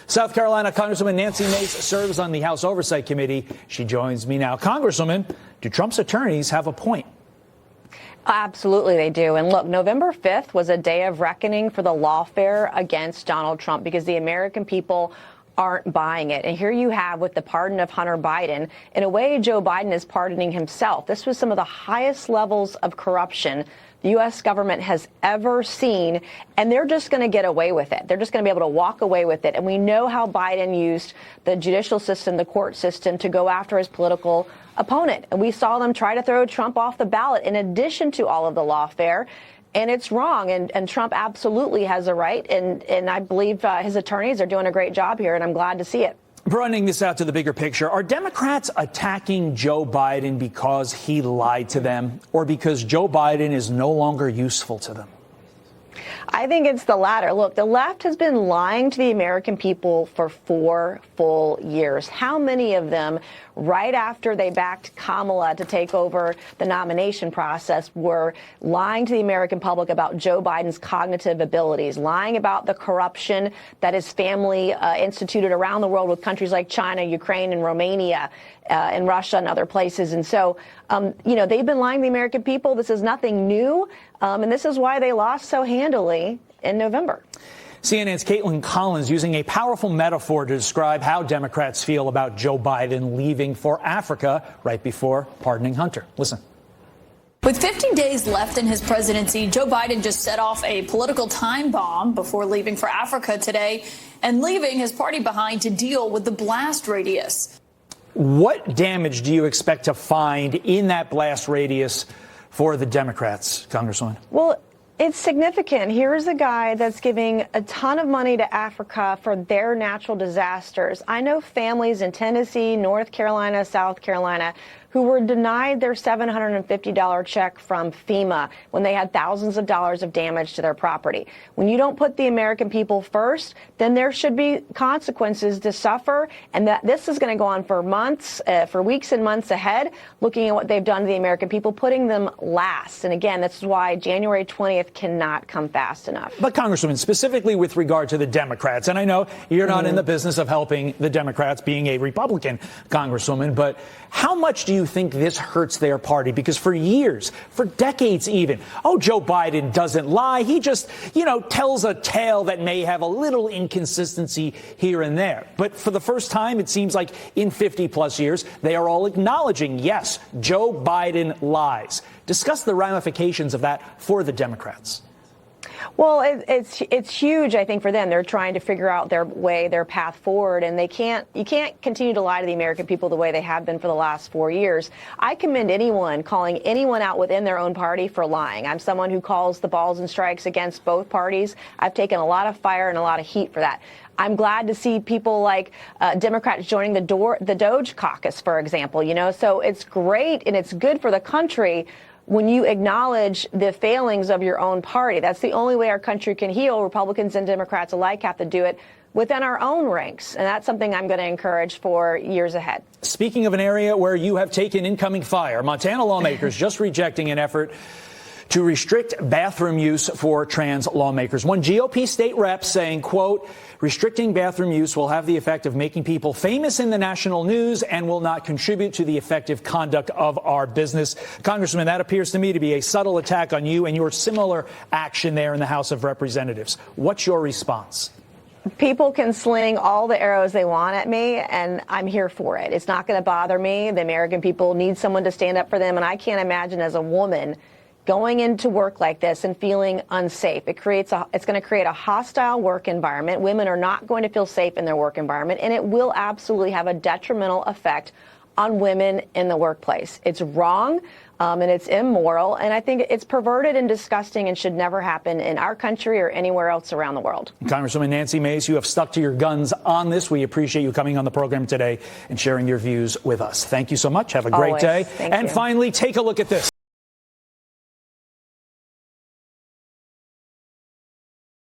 South Carolina Congresswoman Nancy Mace serves on the House Oversight Committee. She joins me now. Congresswoman, do Trump's attorneys have a point? Absolutely, they do. And look, November 5th was a day of reckoning for the lawfare against Donald Trump because the American people aren't buying it. And here you have, with the pardon of Hunter Biden, in a way, Joe Biden is pardoning himself. This was some of the highest levels of corruption the U.S. government has ever seen, and they're just going to get away with it. They're just going to be able to walk away with it. And we know how Biden used the judicial system, the court system, to go after his political opponent. And we saw them try to throw Trump off the ballot in addition to all of the lawfare. And it's wrong. And Trump absolutely has a right. And I believe his attorneys are doing a great job here, and I'm glad to see it. Broadening this out to the bigger picture, are Democrats attacking Joe Biden because he lied to them or because Joe Biden is no longer useful to them? I think it's the latter. Look, the left has been lying to the American people for 4 full years. How many of them, right after they backed Kamala to take over the nomination process, were lying to the American public about Joe Biden's cognitive abilities, lying about the corruption that his family instituted around the world with countries like China, Ukraine, and Romania, and Russia and other places. And so, they've been lying to the American people. This is nothing new. And this is why they lost so handily in November. CNN's Caitlin Collins using a powerful metaphor to describe how Democrats feel about Joe Biden leaving for Africa right before pardoning Hunter. Listen. With 15 days left in his presidency, Joe Biden just set off a political time bomb before leaving for Africa today and leaving his party behind to deal with the blast radius. What damage do you expect to find in that blast radius for the Democrats, Congresswoman? Well, it's significant. Here's a guy that's giving a ton of money to Africa for their natural disasters. I know families in Tennessee, North Carolina, South Carolina who were denied their $750 check from FEMA when they had thousands of dollars of damage to their property. When you don't put the American people first, then there should be consequences to suffer, and that this is going to go on for months, for weeks and months ahead, looking at what they've done to the American people, putting them last. And again, this is why January 20th cannot come fast enough. But Congresswoman, specifically with regard to the Democrats, and I know you're not in the business of helping the Democrats, being a Republican Congresswoman, but how much do you think this hurts their party? Because for years, for decades even, Joe Biden doesn't lie. He just, tells a tale that may have a little inconsistency here and there. But for the first time, it seems like in 50 plus years, they are all acknowledging, yes, Joe Biden lies. Discuss the ramifications of that for the Democrats. Well, it's huge, I think, for them. They're trying to figure out their path forward, and you can't continue to lie to the American people the way they have been for the last 4 years. I commend anyone calling anyone out within their own party for lying. I'm someone who calls the balls and strikes against both parties. I've taken a lot of fire and a lot of heat for that. I'm glad to see people like Democrats joining the Doge caucus, for example. So it's great and it's good for the country when you acknowledge the failings of your own party. That's the only way our country can heal. Republicans and Democrats alike have to do it within our own ranks. And that's something I'm going to encourage for years ahead. Speaking of an area where you have taken incoming fire, Montana lawmakers just rejecting an effort to restrict bathroom use for trans lawmakers. One GOP state rep saying, quote, restricting bathroom use will have the effect of making people famous in the national news and will not contribute to the effective conduct of our business. Congressman, that appears to me to be a subtle attack on you and your similar action there in the House of Representatives. What's your response? People can sling all the arrows they want at me, and I'm here for it. It's not going to bother me. The American people need someone to stand up for them, and I can't imagine as a woman going into work like this and feeling unsafe. It's going to create a hostile work environment. Women are not going to feel safe in their work environment, and it will absolutely have a detrimental effect on women in the workplace. It's wrong, and it's immoral, and I think it's perverted and disgusting and should never happen in our country or anywhere else around the world. Congresswoman Nancy Mace, you have stuck to your guns on this. We appreciate you coming on the program today and sharing your views with us. Thank you so much. Have a great day. Thank and you. finally, take a look at this.